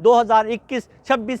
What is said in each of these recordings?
2021 26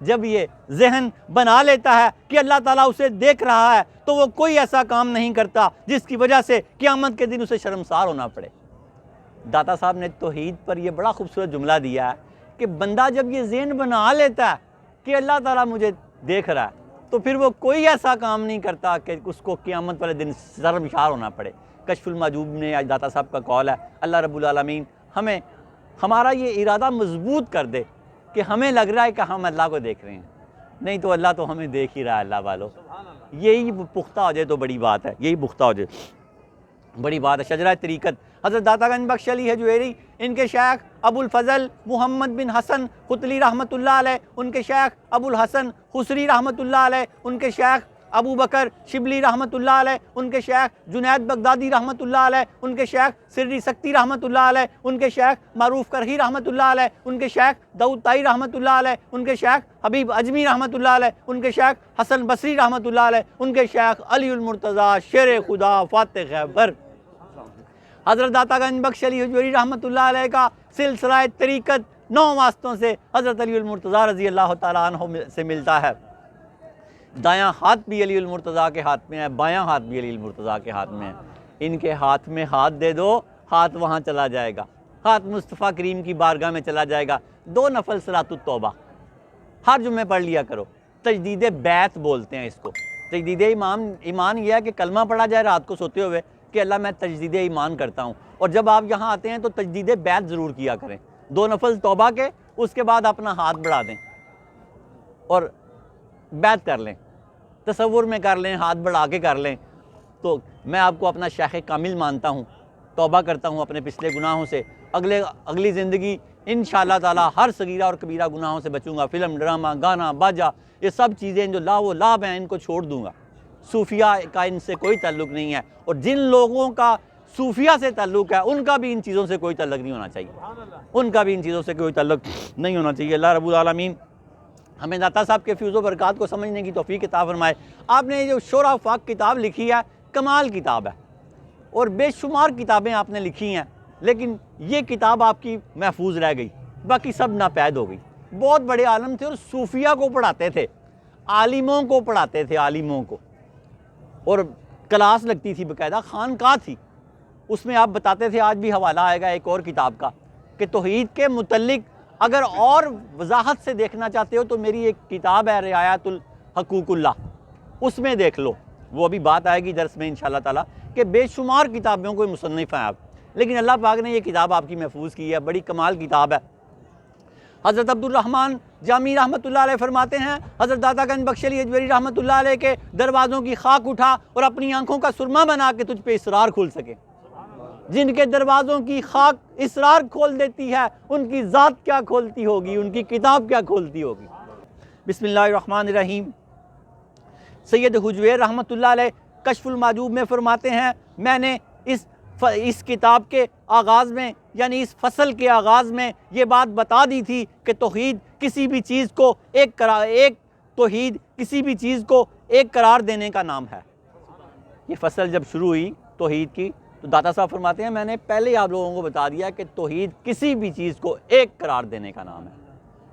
جب یہ ذہن بنا لیتا ہے کہ اللہ تعالیٰ اسے دیکھ رہا ہے تو وہ کوئی ایسا کام نہیں کرتا جس کی وجہ سے قیامت کے دن اسے شرمسار ہونا پڑے۔ داتا صاحب نے توحید پر یہ بڑا خوبصورت جملہ دیا ہے کہ بندہ جب یہ ذہن بنا لیتا ہے کہ اللہ تعالیٰ مجھے دیکھ رہا ہے تو پھر وہ کوئی ایسا کام نہیں کرتا کہ اس کو قیامت والے دن شرمسار ہونا پڑے۔ کشف المحجوب میں آج داتا صاحب کا قول ہے، اللہ رب العالمین ہمیں ہمارا یہ ارادہ مضبوط کر دے کہ ہمیں لگ رہا ہے کہ ہم اللہ کو دیکھ رہے ہیں، نہیں تو اللہ تو ہمیں دیکھ ہی رہا ہے۔ اللہ والو یہی پختہ ہو جائے تو بڑی بات ہے، یہی پختہ ہو جائے بڑی بات ہے۔ شجرہ طریقت حضرت داتا گنج بخش علی حجویری، ان کے شیخ ابو الفضل محمد بن حسن قطلی رحمۃ اللہ علیہ، ان کے شیخ ابو الحسن خسری رحمۃ اللہ علیہ، ان کے شیخ ابو بکر شبلی رحمۃ اللہ علیہ، ان کے شیخ جنید بغدادی رحمۃ اللہ علیہ، ان کے شیخ سری سکتی رحمۃ اللہ علیہ، ان کے شیخ معروف کرہی رحمۃ اللہ علیہ، ان کے شیخ داؤد طائی رحمۃ اللہ علیہ، ان کے شیخ حبیب اجمی رحمۃ اللہ علیہ، ان کے شیخ حسن بصری رحمۃ اللہ علیہ، ان کے شیخ علی المرتضیٰ شیر خدا فاتح خیبر۔ حضرت داتا گنج بخش علی حجویری رحمۃ اللہ علیہ کا سلسلہ طریقت 9 واسطوں سے حضرت علی المرتضیٰ رضی اللہ تعالیٰ عنہ سے ملتا ہے۔ دایاں ہاتھ بھی علی المرتضیٰ کے ہاتھ میں ہے، بایاں ہاتھ بھی علی المرتضیٰ کے ہاتھ میں ہے۔ ان کے ہاتھ میں ہاتھ دے دو، ہاتھ وہاں چلا جائے گا، ہاتھ مصطفیٰ کریم کی بارگاہ میں چلا جائے گا۔ 2 نفل صلاۃ التوبہ ہر جمعے پڑھ لیا کرو، تجدید بیعت بولتے ہیں اس کو۔ تجدید ایمان یہ ہے کہ کلمہ پڑھا جائے رات کو سوتے ہوئے کہ اللہ میں تجدید ایمان کرتا ہوں، اور جب آپ یہاں آتے ہیں تو تجدید بیعت ضرور کیا کریں، 2 نفل توبہ کے، اس کے بعد اپنا ہاتھ بڑھا دیں اور بیعت کر لیں، تصور میں کر لیں، ہاتھ بڑھا کے کر لیں۔ تو میں آپ کو اپنا شیخ کامل مانتا ہوں، توبہ کرتا ہوں اپنے پچھلے گناہوں سے، اگلی زندگی انشاءاللہ تعالی ہر صغیرہ اور کبیرہ گناہوں سے بچوں گا۔ فلم، ڈرامہ، گانا، باجا، یہ سب چیزیں جو لا و لاب ہیں ان کو چھوڑ دوں گا۔ صوفیہ کا ان سے کوئی تعلق نہیں ہے، اور جن لوگوں کا صوفیہ سے تعلق ہے ان کا بھی ان چیزوں سے کوئی تعلق نہیں ہونا چاہیے، ان کا بھی ان چیزوں سے کوئی تعلق نہیں ہونا چاہیے۔ اللہ رب العالمین ہمیں داتا صاحب کے فیض و برکات کو سمجھنے کی توفیق عطا فرمائے۔ آپ نے جو شورا فاق کتاب لکھی ہے، کمال کتاب ہے، اور بے شمار کتابیں آپ نے لکھی ہیں، لیکن یہ کتاب آپ کی محفوظ رہ گئی، باقی سب ناپید ہو گئی۔ بہت بڑے عالم تھے اور صوفیہ کو پڑھاتے تھے، عالموں کو پڑھاتے تھے، عالموں کو، اور کلاس لگتی تھی، باقاعدہ خانقاہ تھی، اس میں آپ بتاتے تھے۔ آج بھی حوالہ آئے گا ایک اور کتاب کا کہ توحید کے متعلق اگر اور وضاحت سے دیکھنا چاہتے ہو تو میری ایک کتاب ہے رعایت الحقوق اللہ، اس میں دیکھ لو۔ وہ ابھی بات آئے گی درس میں انشاءاللہ تعالیٰ کہ بے شمار کتابوں کو مصنف ہیں آپ، لیکن اللہ پاک نے یہ کتاب آپ کی محفوظ کی ہے، بڑی کمال کتاب ہے۔ حضرت عبد الرحمن جامی رحمۃ اللہ علیہ فرماتے ہیں، حضرت داتا گنج بخش علی حجویری رحمۃ اللہ علیہ کے دروازوں کی خاک اٹھا اور اپنی آنکھوں کا سرما بنا کے تجھ پہ اسرار کھول سکے۔ جن کے دروازوں کی خاک اسرار کھول دیتی ہے، ان کی ذات کیا کھولتی ہوگی، ان کی کتاب کیا کھولتی ہوگی۔ بسم اللہ الرحمن الرحیم۔ سید حجویر رحمۃ اللہ علیہ کشف المحجوب میں فرماتے ہیں، میں نے اس کتاب کے آغاز میں، یعنی اس فصل کے آغاز میں یہ بات بتا دی تھی کہ توحید کسی بھی چیز کو ایک قرار دینے کا نام ہے۔ یہ فصل جب شروع ہوئی توحید کی تو داتا صاحب فرماتے ہیں، میں نے پہلے آپ لوگوں کو بتا دیا کہ توحید کسی بھی چیز کو ایک قرار دینے کا نام ہے،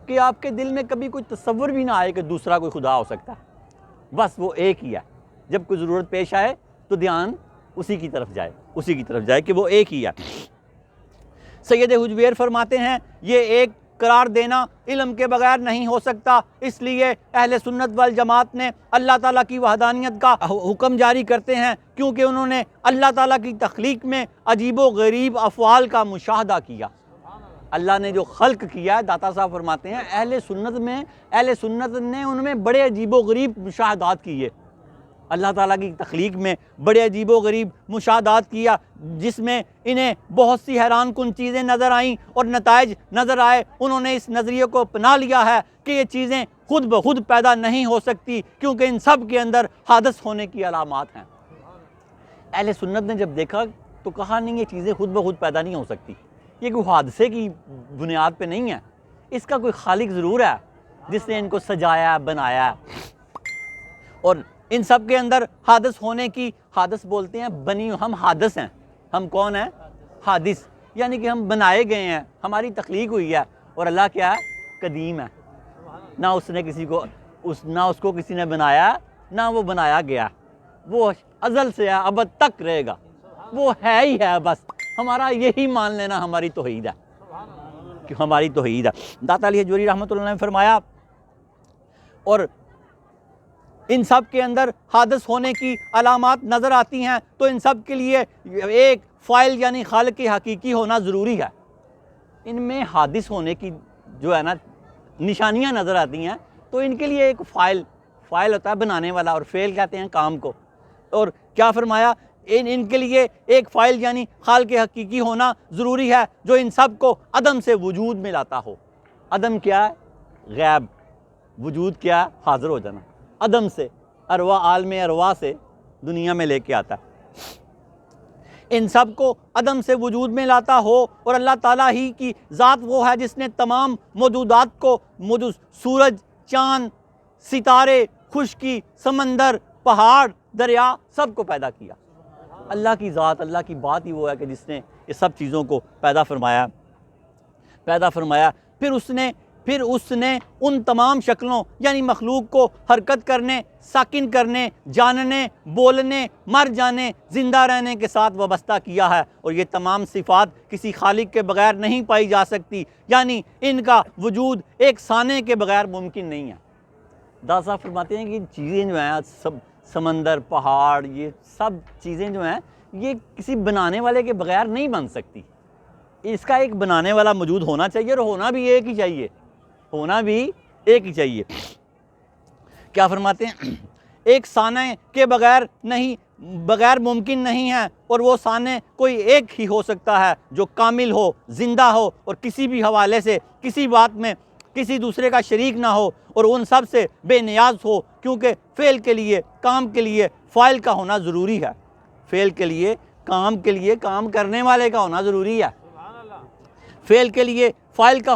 کہ آپ کے دل میں کبھی کوئی تصور بھی نہ آئے کہ دوسرا کوئی خدا ہو سکتا ہے، بس وہ ایک ہی ہے۔ جب کوئی ضرورت پیش آئے تو دھیان اسی کی طرف جائے کہ وہ ایک ہی ہے۔ سید حجویر فرماتے ہیں، یہ ایک قرار دینا علم کے بغیر نہیں ہو سکتا، اس لیے اہل سنت والجماعت نے اللہ تعالیٰ کی وحدانیت کا حکم جاری کرتے ہیں، کیونکہ انہوں نے اللہ تعالیٰ کی تخلیق میں عجیب و غریب افعال کا مشاہدہ کیا۔ اللہ نے جو خلق کیا ہے، داتا صاحب فرماتے ہیں اہل سنت نے ان میں بڑے عجیب و غریب مشاہدات کیے، اللہ تعالیٰ کی تخلیق میں بڑے عجیب و غریب مشاہدات کیا، جس میں انہیں بہت سی حیران کن چیزیں نظر آئیں اور نتائج نظر آئے۔ انہوں نے اس نظریے کو اپنا لیا ہے کہ یہ چیزیں خود بخود پیدا نہیں ہو سکتی، کیونکہ ان سب کے اندر حادث ہونے کی علامات ہیں۔ اہل سنت نے جب دیکھا تو کہا نہیں، یہ چیزیں خود بخود پیدا نہیں ہو سکتی، یہ کوئی حادثے کی بنیاد پہ نہیں ہے، اس کا کوئی خالق ضرور ہے جس نے ان کو سجایا بنایا ہے۔ اور ان سب کے اندر حادث ہونے کی، حادث بولتے ہیں بنی، ہم حادث ہیں، ہم کون ہیں؟ حادث، یعنی کہ ہم بنائے گئے ہیں، ہماری تخلیق ہوئی ہے، اور اللہ کیا ہے؟ قدیم ہے۔ نہ اس نے کسی کو نہ اس کو کسی نے بنایا نہ وہ بنایا گیا، وہ ازل سے ہے، ابد تک رہے گا، وہ ہے ہی ہے، بس ہمارا یہی مان لینا ہماری توحید ہے کہ ہماری توحید ہے۔ داتا علی حجویری رحمۃ اللہ نے فرمایا، اور ان سب کے اندر حادث ہونے کی علامات نظر آتی ہیں تو ان سب کے لیے ایک فاعل یعنی خالق حقیقی ہونا ضروری ہے۔ ان میں حادث ہونے کی جو ہے نا نشانیاں نظر آتی ہیں تو ان کے لیے ایک فاعل ہوتا ہے بنانے والا، اور فعل کہتے ہیں کام کو۔ اور کیا فرمایا، ان کے لیے ایک فاعل یعنی خالق حقیقی ہونا ضروری ہے جو ان سب کو عدم سے وجود میں لاتا ہو۔ عدم کیا ہے؟ غیب۔ وجود کیا ہے؟ حاضر ہو جانا۔ عدم سے ارواح، عالم ارواح سے دنیا میں لے کے آتا ہے، ان سب کو عدم سے وجود میں لاتا ہو، اور اللہ تعالیٰ ہی کی ذات وہ ہے جس نے تمام موجودات کو سورج، چاند، ستارے، خشکی، سمندر، پہاڑ، دریا سب کو پیدا کیا۔ اللہ کی ذات، اللہ کی بات ہی وہ ہے کہ جس نے یہ سب چیزوں کو پیدا فرمایا۔ پھر اس نے ان تمام شکلوں یعنی مخلوق کو حرکت کرنے، ساکن کرنے، جاننے، بولنے، مر جانے، زندہ رہنے کے ساتھ وابستہ کیا ہے، اور یہ تمام صفات کسی خالق کے بغیر نہیں پائی جا سکتی، یعنی ان کا وجود ایک صانع کے بغیر ممکن نہیں ہے۔ داتا صاحب فرماتے ہیں کہ چیزیں جو ہیں، سب سمندر، پہاڑ، یہ سب چیزیں جو ہیں یہ کسی بنانے والے کے بغیر نہیں بن سکتی، اس کا ایک بنانے والا موجود ہونا چاہیے، اور ہونا بھی ایک ہی چاہیے۔ کیا فرماتے ہیں، ایک صانع کے بغیر ممکن نہیں ہے، اور وہ صانع کوئی ایک ہی ہو سکتا ہے جو کامل ہو، زندہ ہو، اور کسی بھی حوالے سے کسی بات میں کسی دوسرے کا شریک نہ ہو، اور ان سب سے بے نیاز ہو، کیونکہ فعل کے لیے، کام کے لیے فاعل کا ہونا ضروری ہے۔ فعل کے لیے، کام کے لیے کام کرنے والے کا ہونا ضروری ہے۔ فعل کے لیے فاعل کا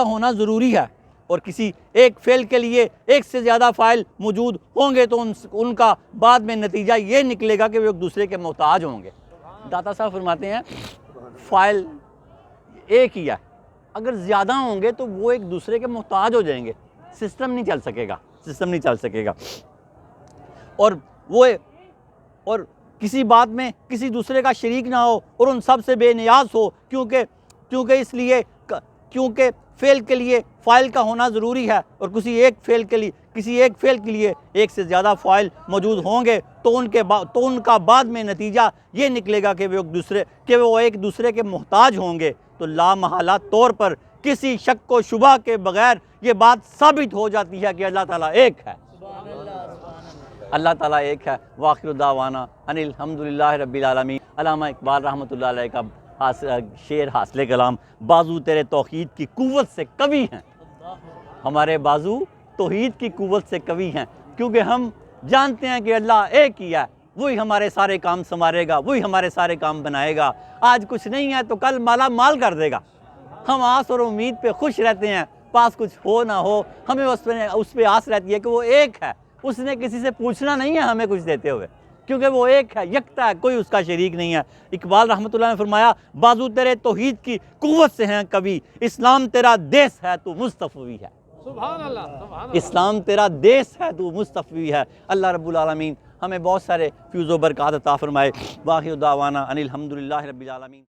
ہونا ضروری ہے، اور کسی ایک فعل کے لیے ایک سے زیادہ فاعل موجود ہوں گے تو ان کا بعد میں نتیجہ یہ نکلے گا کہ وہ ایک دوسرے کے محتاج ہوں گے۔ داتا صاحب فرماتے ہیں فاعل ایک ہی ہے، اگر زیادہ ہوں گے تو وہ ایک دوسرے کے محتاج ہو جائیں گے، سسٹم نہیں چل سکے گا، اور کسی بات میں کسی دوسرے کا شریک نہ ہو، اور ان سب سے بے نیاز ہو، کیونکہ فعل کے لیے فاعل کا ہونا ضروری ہے، اور کسی ایک فعل کے لیے ایک سے زیادہ فاعل موجود ہوں گے تو ان کا بعد میں نتیجہ یہ نکلے گا کہ وہ ایک دوسرے کے محتاج ہوں گے۔ تو لا محالہ طور پر کسی شک و شبہ کے بغیر یہ بات ثابت ہو جاتی ہے کہ اللہ تعالیٰ ایک ہے۔ اللہ تعالیٰ ایک ہے۔ وآخر دعوانا ان الحمدللہ رب العالمین۔ علامہ اقبال رحمۃ اللہ علیہ کا شعر حاصل کلام، بازو تیرے توحید کی قوت سے قوی ہیں، ہمارے بازو توحید کی قوت سے قوی ہیں، کیونکہ ہم جانتے ہیں کہ اللہ ایک ہی ہے، وہی ہمارے سارے کام سنوارے گا، وہی ہمارے سارے کام بنائے گا۔ آج کچھ نہیں ہے تو کل مالا مال کر دے گا۔ ہم آس اور امید پہ خوش رہتے ہیں، پاس کچھ ہو نہ ہو ہمیں اس پہ آس رہتی ہے کہ وہ ایک ہے، اس نے کسی سے پوچھنا نہیں ہے ہمیں کچھ دیتے ہوئے، کیونکہ وہ ایک ہے، یکتا ہے، کوئی اس کا شریک نہیں ہے۔ اقبال رحمۃ اللہ نے فرمایا، بازو تیرے توحید کی قوت سے ہیں کبھی، اسلام تیرا دیس ہے تو مصطفی ہے۔ سبحان اللہ، اسلام تیرا دیس ہے تو مصطفی ہے۔ اللہ رب العالمین ہمیں بہت سارے فیوز و برکات عطا فرمائے۔ وآخر دعوانا ان الحمدللہ رب العالمین۔